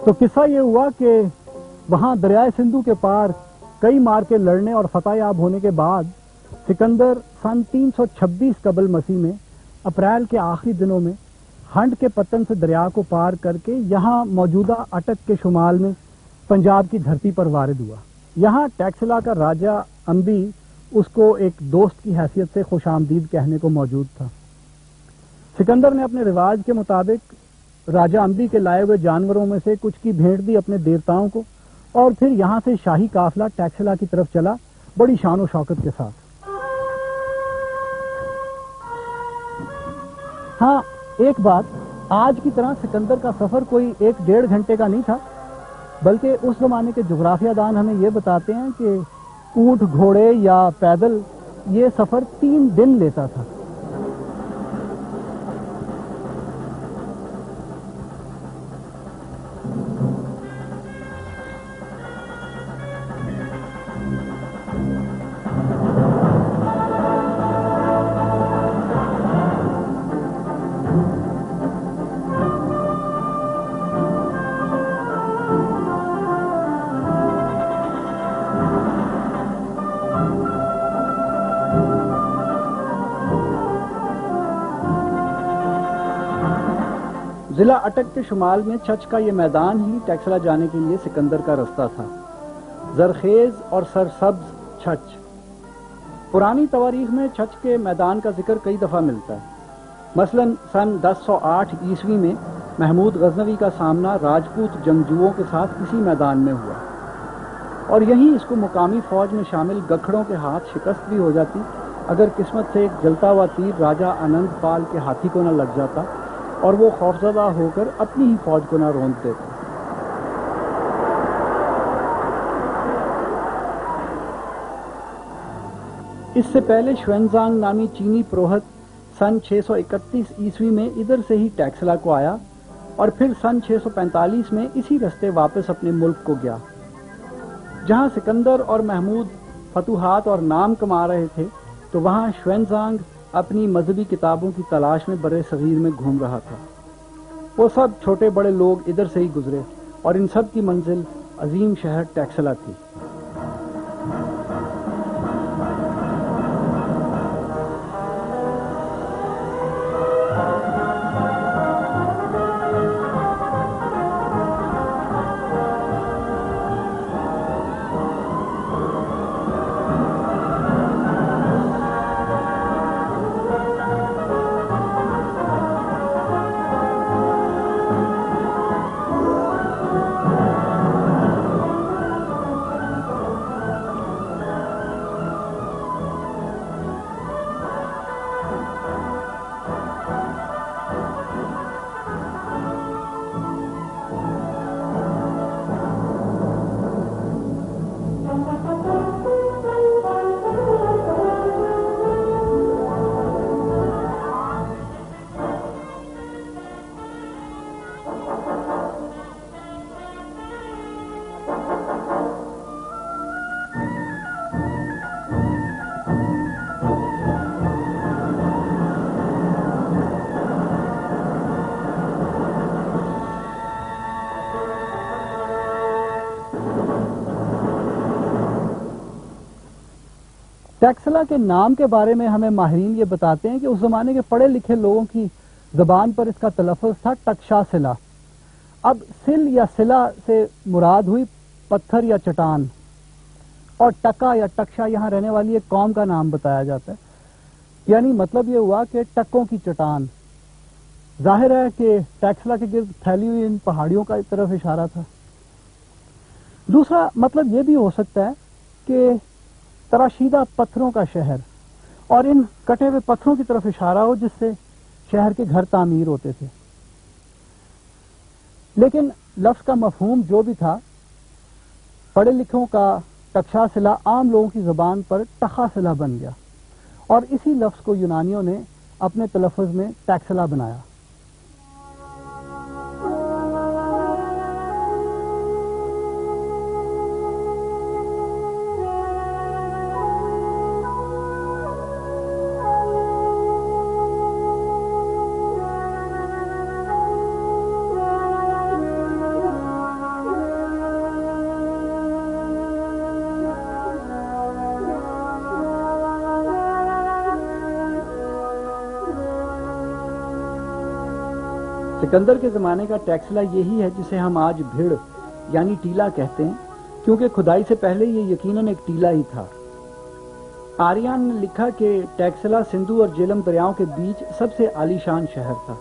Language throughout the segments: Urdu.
تو قصہ یہ ہوا کہ وہاں دریائے سندھو کے پار کئی مار کے لڑنے اور فتح یاب ہونے کے بعد سکندر سن 326 قبل مسیح میں اپریل کے آخری دنوں میں ہنڈ کے پتن سے دریا کو پار کر کے یہاں موجودہ اٹک کے شمال میں پنجاب کی دھرتی پر وارد ہوا۔ یہاں ٹیکسلا کا راجہ امبی اس کو ایک دوست کی حیثیت سے خوش آمدید کہنے کو موجود تھا۔ سکندر نے اپنے رواج کے مطابق راجہ امبی کے لائے ہوئے جانوروں میں سے کچھ کی بھیٹ دی اپنے دیوتاؤں کو، اور پھر یہاں سے شاہی قافلہ ٹیکسلا کی طرف چلا بڑی شان و شوکت کے ساتھ۔ ہاں ایک بات، آج کی طرح سکندر کا سفر کوئی 1-1.5 گھنٹے کا نہیں تھا، بلکہ اس زمانے کے جغرافیہ دان ہمیں یہ بتاتے ہیں کہ اونٹ، گھوڑے یا پیدل یہ سفر 3 دن لیتا تھا۔ ضلع اٹک کے شمال میں چھچ کا یہ میدان ہی ٹیکسلا جانے کے لیے سکندر کا رستہ تھا۔ زرخیز اور سرسبز چھچ۔ پرانی تواریخ میں چھچ کے میدان کا ذکر کئی دفعہ ملتا ہے۔ مثلا سن 1008 عیسوی میں محمود غزنوی کا سامنا راجپوت جنگجوؤں کے ساتھ اسی میدان میں ہوا، اور یہیں اس کو مقامی فوج میں شامل گکھڑوں کے ہاتھ شکست بھی ہو جاتی اگر قسمت سے ایک جلتا ہوا تیر راجہ آنند پال کے ہاتھی کو نہ لگ جاتا اور وہ خوفزدہ ہو کر اپنی ہی فوج کو نہ روند دیتے۔ اس سے پہلے شوینزانگ نامی چینی پروہت سن 631 عیسوی میں ادھر سے ہی ٹیکسلا کو آیا اور پھر سن 645 میں اسی رستے واپس اپنے ملک کو گیا۔ جہاں سکندر اور محمود فتوحات اور نام کما رہے تھے تو وہاں شوینزانگ اپنی مذہبی کتابوں کی تلاش میں برے صغیر میں گھوم رہا تھا۔ وہ سب چھوٹے بڑے لوگ ادھر سے ہی گزرے اور ان سب کی منزل عظیم شہر ٹیکسلا تھی۔ ٹیکسلا کے نام کے بارے میں ہمیں ماہرین یہ بتاتے ہیں کہ اس زمانے کے پڑھے لکھے لوگوں کی زبان پر اس کا تلفظ تھا ٹکشا سلا. اب سل یا سلا سے مراد ہوئی پتھر یا چٹان، اور ٹکا یا ٹکشا یہاں رہنے والی ایک قوم کا نام بتایا جاتا ہے. یعنی مطلب یہ ہوا کہ ٹکوں کی چٹان. ظاہر ہے کہ ٹیکسلا کے گرد پھیلی ہوئی ان پہاڑیوں کا ایک طرف اشارہ تھا. دوسرا مطلب یہ بھی ہو سکتا ہے کہ تراشیدہ پتھروں کا شہر، اور ان کٹے ہوئے پتھروں کی طرف اشارہ ہو جس سے شہر کے گھر تعمیر ہوتے تھے. لیکن لفظ کا مفہوم جو بھی تھا، پڑھے لکھوں کا ٹکشا سلا عام لوگوں کی زبان پر ٹخا سلا بن گیا، اور اسی لفظ کو یونانیوں نے اپنے تلفظ میں ٹیکسلا بنایا. سکندر کے زمانے کا ٹیکسلا یہی ہے جسے ہم آج بھیڑ یعنی ٹیلا کہتے ہیں، کیونکہ کھدائی سے پہلے یہ یقیناً ایک ٹیلا ہی تھا. آریان نے لکھا کہ ٹیکسلا سندھو اور جیلم دریاؤں کے بیچ سب سے عالی شان شہر تھا.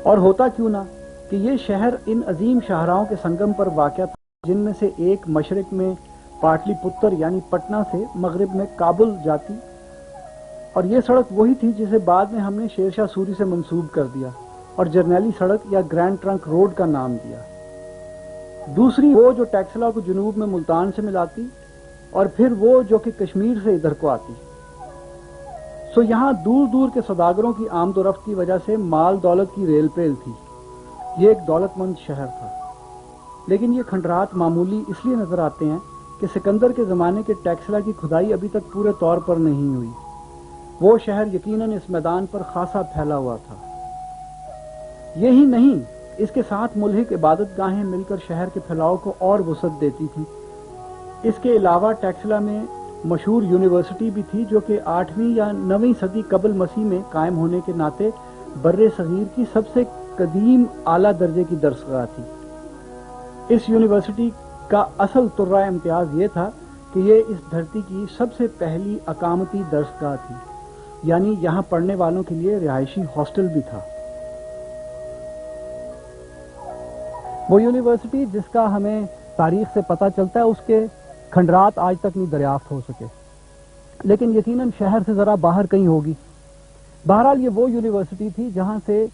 اور ہوتا کیوں نہ کہ یہ شہر ان عظیم شاہراہوں کے سنگم پر واقع تھا، جن میں سے ایک مشرق میں پاٹلی پتر یعنی پٹنہ سے مغرب میں کابل جاتی، اور یہ سڑک وہی تھی جسے بعد میں ہم نے شیر شاہ سوری سے منسوب کر دیا اور جرنیلی سڑک یا گرینڈ ٹرنک روڈ کا نام دیا. دوسری وہ جو ٹیکسلا کو جنوب میں ملتان سے ملاتی، اور پھر وہ جو کہ کشمیر سے ادھر کو آتی. سو یہاں دور دور کے سوداگروں کی آمد و رفت کی وجہ سے مال دولت کی ریل پیل تھی. یہ ایک دولت مند شہر تھا. لیکن یہ کھنڈرات معمولی اس لیے نظر آتے ہیں کہ سکندر کے زمانے کے ٹیکسلا کی کھدائی ابھی تک پورے طور پر نہیں ہوئی. وہ شہر یقیناً اس میدان پر خاصا پھیلا ہوا تھا. یہی نہیں، اس کے ساتھ ملحق عبادت گاہیں مل کر شہر کے پھیلاؤ کو اور وسعت دیتی تھی. اس کے علاوہ ٹیکسلا میں مشہور یونیورسٹی بھی تھی جو کہ 8ویں یا 9ویں صدی قبل مسیح میں قائم ہونے کے ناطے بر صغیر کی سب سے قدیم اعلیٰ درجے کی درسگاہ تھی. اس یونیورسٹی کا اصل ترہ امتیاز یہ تھا کہ یہ اس دھرتی کی سب سے پہلی اقامتی درسگاہ تھی، یعنی یہاں پڑھنے والوں کے لیے رہائشی ہاسٹل بھی تھا. وہ یونیورسٹی جس کا ہمیں تاریخ سے پتہ چلتا ہے، اس کے کھنڈرات آج تک نہیں دریافت ہو سکے، لیکن یقیناً شہر سے ذرا باہر کہیں ہوگی. بہرحال یہ وہ یونیورسٹی تھی جہاں سے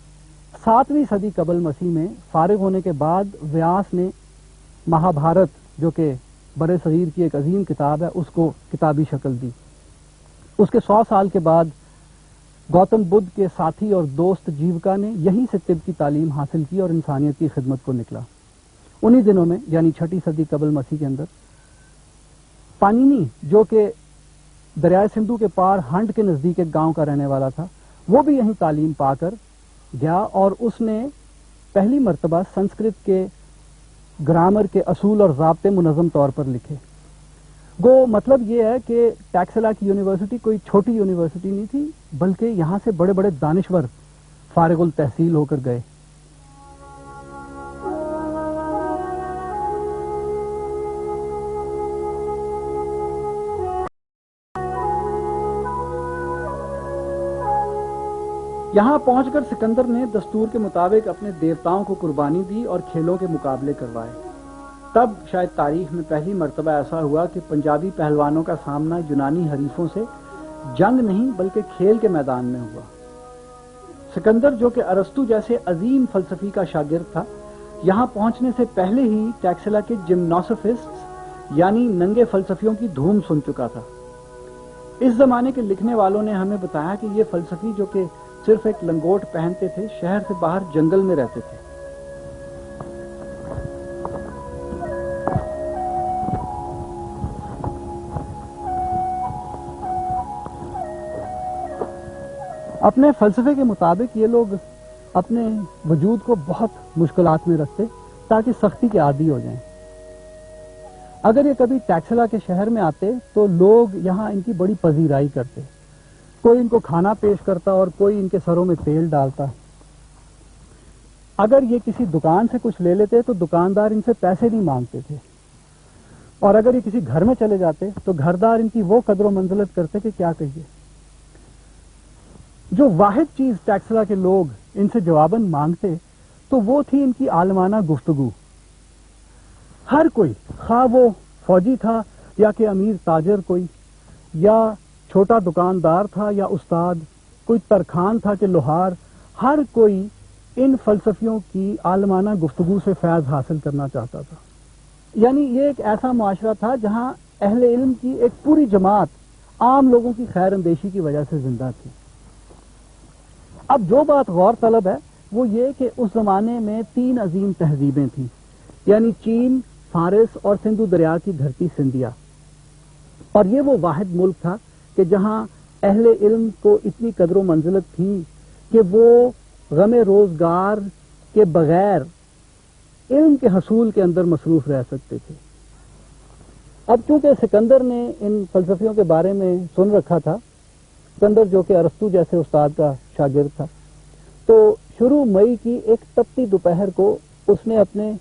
7ویں صدی قبل مسیح میں فارغ ہونے کے بعد ویاس نے مہابھارت، جو کہ بر صغیر کی ایک عظیم کتاب ہے، اس کو کتابی شکل دی. اس کے 100 سال کے بعد گوتم بدھ کے ساتھی اور دوست جیوکا نے یہیں سے طب کی تعلیم حاصل کی اور انسانیت کی خدمت کو نکلا. انہی دنوں میں یعنی 6 صدی قبل مسیح کے اندر پانینی، جو کہ دریائے سندھو کے پار ہنڈ کے نزدیک ایک گاؤں کا رہنے والا تھا، وہ بھی یہیں تعلیم پا کر گیا، اور اس نے پہلی مرتبہ سنسکرت کے گرامر کے اصول اور ضابطے منظم طور پر لکھے. گو مطلب یہ ہے کہ ٹیکسلا کی یونیورسٹی کوئی چھوٹی یونیورسٹی نہیں تھی، بلکہ یہاں سے بڑے بڑے دانشور فارغ التحصیل ہو کر گئے. یہاں پہنچ کر سکندر نے دستور کے مطابق اپنے دیوتاؤں کو قربانی دی اور کھیلوں کے مقابلے کروائے. تب شاید تاریخ میں پہلی مرتبہ ایسا ہوا کہ پنجابی پہلوانوں کا سامنا یونانی حریفوں سے جنگ نہیں بلکہ کھیل کے میدان میں ہوا. سکندر، جو کہ ارسطو جیسے عظیم فلسفی کا شاگرد تھا، یہاں پہنچنے سے پہلے ہی ٹیکسلا کے جمناسوفسٹ یعنی ننگے فلسفیوں کی دھوم سن چکا تھا. اس زمانے کے لکھنے والوں نے ہمیں بتایا کہ یہ فلسفی، جو کہ صرف ایک لنگوٹ پہنتے تھے، شہر سے باہر جنگل میں رہتے تھے. اپنے فلسفے کے مطابق یہ لوگ اپنے وجود کو بہت مشکلات میں رکھتے تاکہ سختی کے عادی ہو جائیں، اگر یہ کبھی ٹیکسلا کے شہر میں آتے تو لوگ یہاں ان کی بڑی پذیرائی کرتے، کوئی ان کو کھانا پیش کرتا اور کوئی ان کے سروں میں تیل ڈالتا۔ اگر یہ کسی دکان سے کچھ لے لیتے تو دکاندار ان سے پیسے نہیں مانگتے تھے، اور اگر یہ کسی گھر میں چلے جاتے تو گھردار ان کی وہ قدر و منزلت کرتے کہ کیا کہیے۔ جو واحد چیز ٹیکسلا کے لوگ ان سے جواباً مانگتے تو وہ تھی ان کی عالمانہ گفتگو۔ ہر کوئی، خواہ وہ فوجی تھا یا کہ امیر تاجر کوئی، یا چھوٹا دکاندار تھا یا استاد، کوئی ترخان تھا کہ لوہار، ہر کوئی ان فلسفیوں کی عالمانہ گفتگو سے فیض حاصل کرنا چاہتا تھا۔ یعنی یہ ایک ایسا معاشرہ تھا جہاں اہل علم کی ایک پوری جماعت عام لوگوں کی خیر اندیشی کی وجہ سے زندہ تھی۔ اب جو بات غور طلب ہے وہ یہ کہ اس زمانے میں 3 عظیم تہذیبیں تھیں، یعنی چین، فارس اور سندھو دریا کی دھرتی سندھیا، اور یہ وہ واحد ملک تھا کہ جہاں اہل علم کو اتنی قدر و منزلت تھی کہ وہ غم روزگار کے بغیر علم کے حصول کے اندر مصروف رہ سکتے تھے۔ اب چونکہ سکندر نے ان فلسفیوں کے بارے میں سن رکھا تھا، سکندر جو کہ ارسطو جیسے استاد کا شاگرد تھا، تو شروع مئی کی ایک تپتی دوپہر کو اس نے اپنے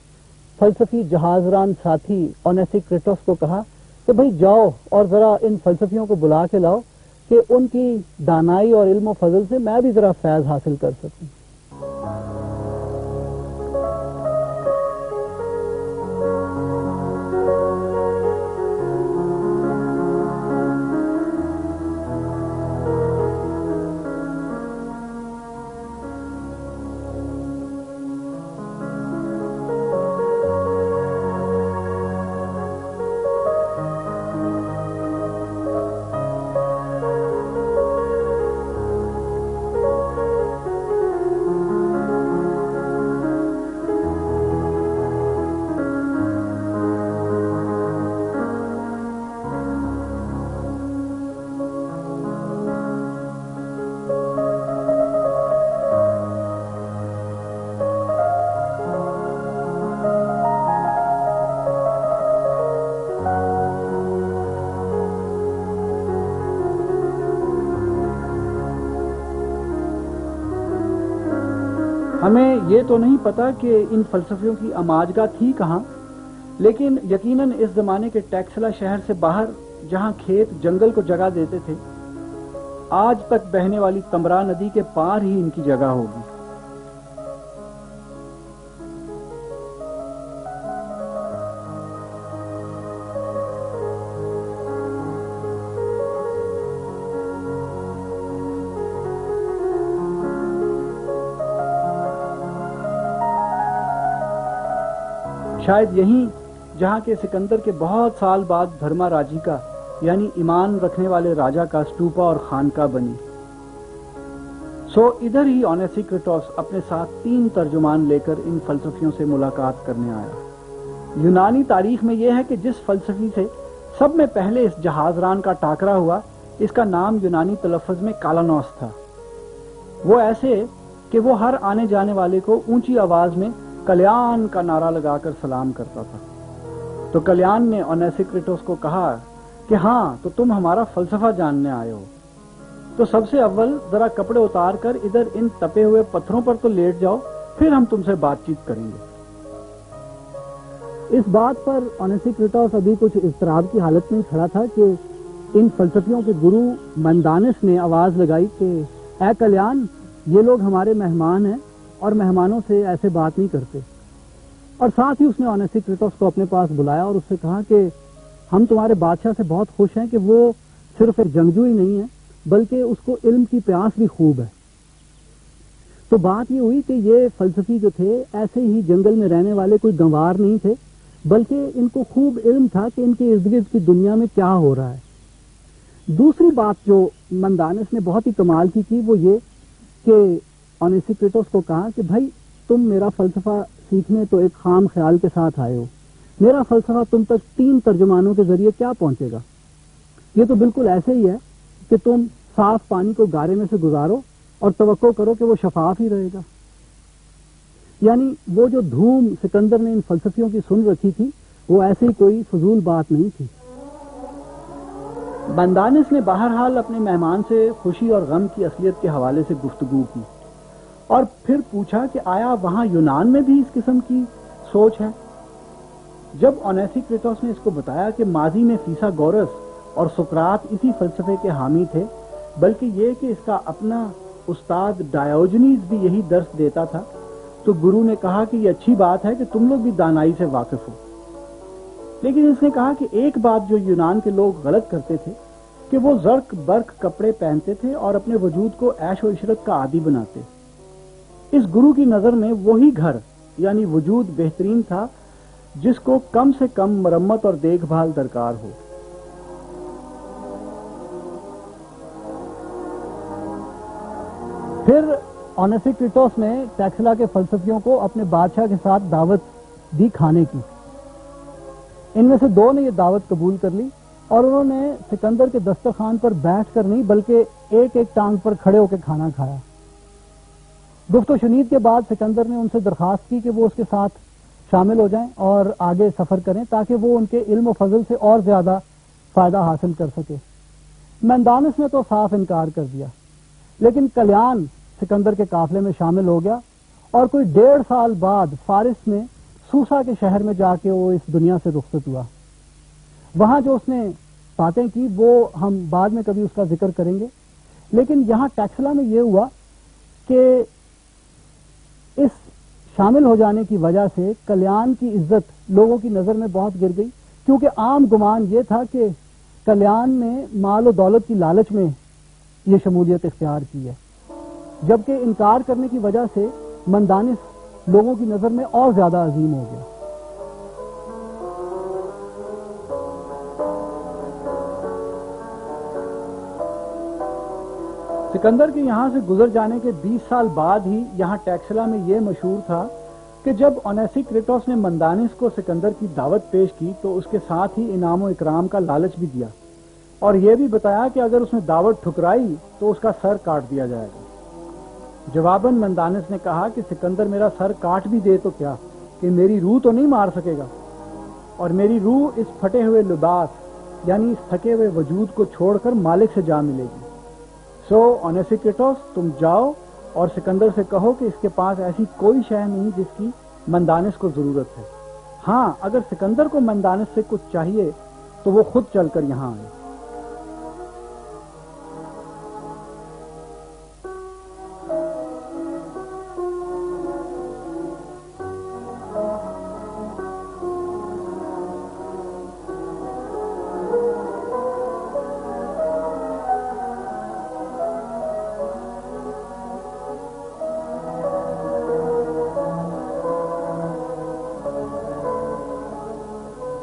فلسفی جہاز ران ساتھی اونیسیکریٹوس کو کہا کہ بھئی جاؤ اور ذرا ان فلسفیوں کو بلا کے لاؤ کہ ان کی دانائی اور علم و فضل سے میں بھی ذرا فیض حاصل کر سکوں۔ ہمیں یہ تو نہیں پتا کہ ان فلسفیوں کی اماجگاہ تھی کہاں، لیکن یقیناً اس زمانے کے ٹیکسلا شہر سے باہر جہاں کھیت جنگل کو جگہ دیتے تھے، آج تک بہنے والی تمرا ندی کے پار ہی ان کی جگہ ہوگی۔ شاید یہیں جہاں کے سکندر کے بہت سال بعد دھرما راجی کا یعنی ایمان رکھنے والے راجا کا اسٹوپا اور خانقاہ بنی۔ سو ادھر ہی اونیسیکریٹوس اپنے ساتھ 3 ترجمان لے کر ان فلسفیوں سے ملاقات کرنے آیا۔ یونانی تاریخ میں یہ ہے کہ جس فلسفی سے سب میں پہلے اس جہاز ران کا ٹاکرا ہوا، اس کا نام یونانی تلفظ میں کالانوس تھا۔ وہ ایسے کہ وہ ہر آنے جانے والے کو اونچی آواز میں کلیان کا نعرہ لگا کر سلام کرتا تھا۔ تو کلیان نے اونیسیکریٹوس کو کہا کہ ہاں تو تم ہمارا فلسفہ جاننے آئے ہو، تو سب سے اول ذرا کپڑے اتار کر ادھر ان تپے ہوئے پتھروں پر تو لیٹ جاؤ، پھر ہم تم سے بات چیت کریں گے۔ اس بات پر اونیسیکریٹوس ابھی کچھ اضطراب کی حالت میں کھڑا تھا کہ ان فلسفیوں کے گرو مندانس نے آواز لگائی کہ اے کلیان، یہ لوگ ہمارے مہمان ہیں اور مہمانوں سے ایسے بات نہیں کرتے۔ اور ساتھ ہی اس نے اونیسیکریٹوس کو اپنے پاس بلایا اور اس سے کہا کہ ہم تمہارے بادشاہ سے بہت خوش ہیں کہ وہ صرف ایک جنگجو ہی نہیں ہے بلکہ اس کو علم کی پیاس بھی خوب ہے۔ تو بات یہ ہوئی کہ یہ فلسفی جو تھے ایسے ہی جنگل میں رہنے والے کوئی گنوار نہیں تھے، بلکہ ان کو خوب علم تھا کہ ان کے ارد گرد کی دنیا میں کیا ہو رہا ہے۔ دوسری بات جو مندانس نے بہت ہی کمال کی تھی وہ یہ کہ اونیسیکریٹوس کو کہا کہ بھائی تم میرا فلسفہ سیکھنے تو ایک خام خیال کے ساتھ آئے ہو، میرا فلسفہ تم تک 3 ترجمانوں کے ذریعے کیا پہنچے گا؟ یہ تو بالکل ایسے ہی ہے کہ تم صاف پانی کو گارے میں سے گزارو اور توقع کرو کہ وہ شفاف ہی رہے گا۔ یعنی وہ جو دھوم سکندر نے ان فلسفیوں کی سن رکھی تھی وہ ایسی کوئی فضول بات نہیں تھی۔ مندانس نے بہرحال اپنے مہمان سے خوشی اور غم کی اصلیت کے حوالے سے گفتگو کی اور پھر پوچھا کہ آیا وہاں یونان میں بھی اس قسم کی سوچ ہے؟ جب اونیسیکریٹوس نے اس کو بتایا کہ ماضی میں فیثاگورس اور سقراط اسی فلسفے کے حامی تھے، بلکہ یہ کہ اس کا اپنا استاد ڈایوجنیز بھی یہی درس دیتا تھا، تو گرو نے کہا کہ یہ اچھی بات ہے کہ تم لوگ بھی دانائی سے واقف ہو۔ لیکن اس نے کہا کہ ایک بات جو یونان کے لوگ غلط کرتے تھے کہ وہ زرق برق کپڑے پہنتے تھے اور اپنے وجود کو عیش و عشرت کا عادی بناتے۔ اس گرو کی نظر میں وہی گھر یعنی وجود بہترین تھا جس کو کم سے کم مرمت اور دیکھ بھال درکار ہو۔ پھر اونیسیکریٹوس نے ٹیکسلا کے فلسفیوں کو اپنے بادشاہ کے ساتھ دعوت دی کھانے کی۔ ان میں سے دو نے یہ دعوت قبول کر لی اور انہوں نے سکندر کے دسترخوان پر بیٹھ کر نہیں بلکہ ایک ایک ٹانگ پر کھڑے ہو کے کھانا کھایا۔ گفت و شنید کے بعد سکندر نے ان سے درخواست کی کہ وہ اس کے ساتھ شامل ہو جائیں اور آگے سفر کریں تاکہ وہ ان کے علم و فضل سے اور زیادہ فائدہ حاصل کر سکے۔ مندانس نے تو صاف انکار کر دیا، لیکن کلیان سکندر کے قافلے میں شامل ہو گیا اور کوئی 1.5 سال بعد فارس میں سوسا کے شہر میں جا کے وہ اس دنیا سے رخصت ہوا۔ وہاں جو اس نے باتیں کی وہ ہم بعد میں کبھی اس کا ذکر کریں گے، لیکن یہاں ٹیکسلا میں یہ ہوا کہ اس شامل ہو جانے کی وجہ سے کلیان کی عزت لوگوں کی نظر میں بہت گر گئی، کیونکہ عام گمان یہ تھا کہ کلیان نے مال و دولت کی لالچ میں یہ شمولیت اختیار کی ہے، جبکہ انکار کرنے کی وجہ سے مندانس لوگوں کی نظر میں اور زیادہ عظیم ہو گیا۔ سکندر کے یہاں سے گزر جانے کے 20 سال بعد ہی یہاں ٹیکسلا میں یہ مشہور تھا کہ جب اونیسیکریٹوس نے مندانس کو سکندر کی دعوت پیش کی تو اس کے ساتھ ہی انعام و اکرام کا لالچ بھی دیا اور یہ بھی بتایا کہ اگر اس نے دعوت ٹھکرائی تو اس کا سر کاٹ دیا جائے گا۔ جواباً مندانس نے کہا کہ سکندر میرا سر کاٹ بھی دے تو کیا، کہ میری روح تو نہیں مار سکے گا، اور میری روح اس پھٹے ہوئے لباس یعنی اس تھکے ہوئے وجود کو چھوڑ کر مالک سے جا ملے گی۔ سو اونیسیکریٹوس تم جاؤ اور سکندر سے کہو کہ اس کے پاس ایسی کوئی شے نہیں جس کی مندانس کو ضرورت ہے۔ ہاں، اگر سکندر کو مندانس سے کچھ چاہیے تو وہ خود چل کر یہاں آئے۔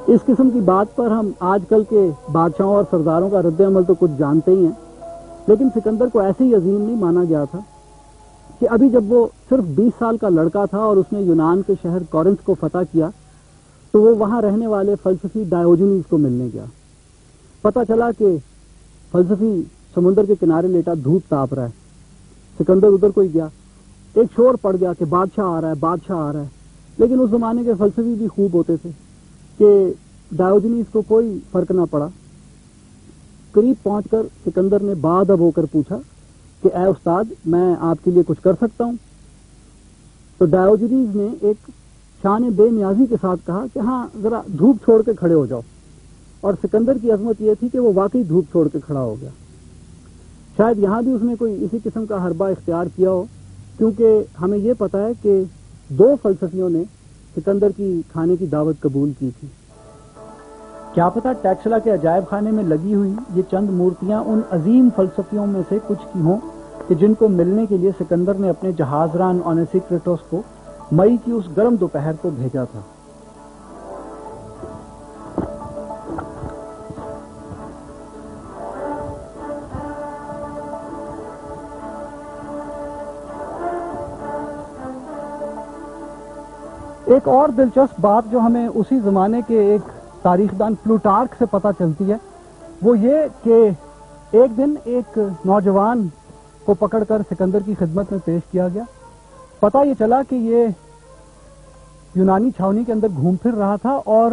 اس قسم کی بات پر ہم آج کل کے بادشاہوں اور سرداروں کا رد عمل تو کچھ جانتے ہی ہیں، لیکن سکندر کو ایسے ہی عظیم نہیں مانا گیا تھا کہ ابھی جب وہ صرف 20 سال کا لڑکا تھا اور اس نے یونان کے شہر کورنتھ کو فتح کیا تو وہ وہاں رہنے والے فلسفی ڈایوجنیز کو ملنے گیا۔ پتہ چلا کہ فلسفی سمندر کے کنارے لیٹا دھوپ تاپ رہا ہے۔ سکندر ادھر کو ہی گیا، ایک شور پڑ گیا کہ بادشاہ آ رہا ہے، بادشاہ آ رہا ہے، لیکن اس زمانے کے فلسفی بھی خوب ہوتے تھے کہ ڈایوجنیز کو کوئی فرق نہ پڑا۔ قریب پہنچ کر سکندر نے بادب ہو کر پوچھا کہ اے استاد، میں آپ کے لیے کچھ کر سکتا ہوں؟ تو ڈایوجنیز نے ایک شان بے نیازی کے ساتھ کہا کہ ہاں، ذرا دھوپ چھوڑ کے کھڑے ہو جاؤ، اور سکندر کی عظمت یہ تھی کہ وہ واقعی دھوپ چھوڑ کے کھڑا ہو گیا۔ شاید یہاں بھی اس نے کوئی اسی قسم کا حربہ اختیار کیا ہو، کیونکہ ہمیں یہ پتا ہے کہ 2 فلسفیوں نے سکندر کی کھانے کی دعوت قبول کی تھی۔ کیا پتا ٹیکسلا کے عجائب خانے میں لگی ہوئی یہ چند مورتیاں ان عظیم فلسفیوں میں سے کچھ کی ہوں کہ جن کو ملنے کے لیے سکندر نے اپنے جہاز ران اونیسیکریٹوس کو مئی کی اس گرم دوپہر کو بھیجا تھا۔ ایک اور دلچسپ بات جو ہمیں اسی زمانے کے ایک تاریخ دان پلوٹارک سے پتہ چلتی ہے وہ یہ کہ ایک دن ایک نوجوان کو پکڑ کر سکندر کی خدمت میں پیش کیا گیا۔ پتہ یہ چلا کہ یہ یونانی چھاونی کے اندر گھوم پھر رہا تھا اور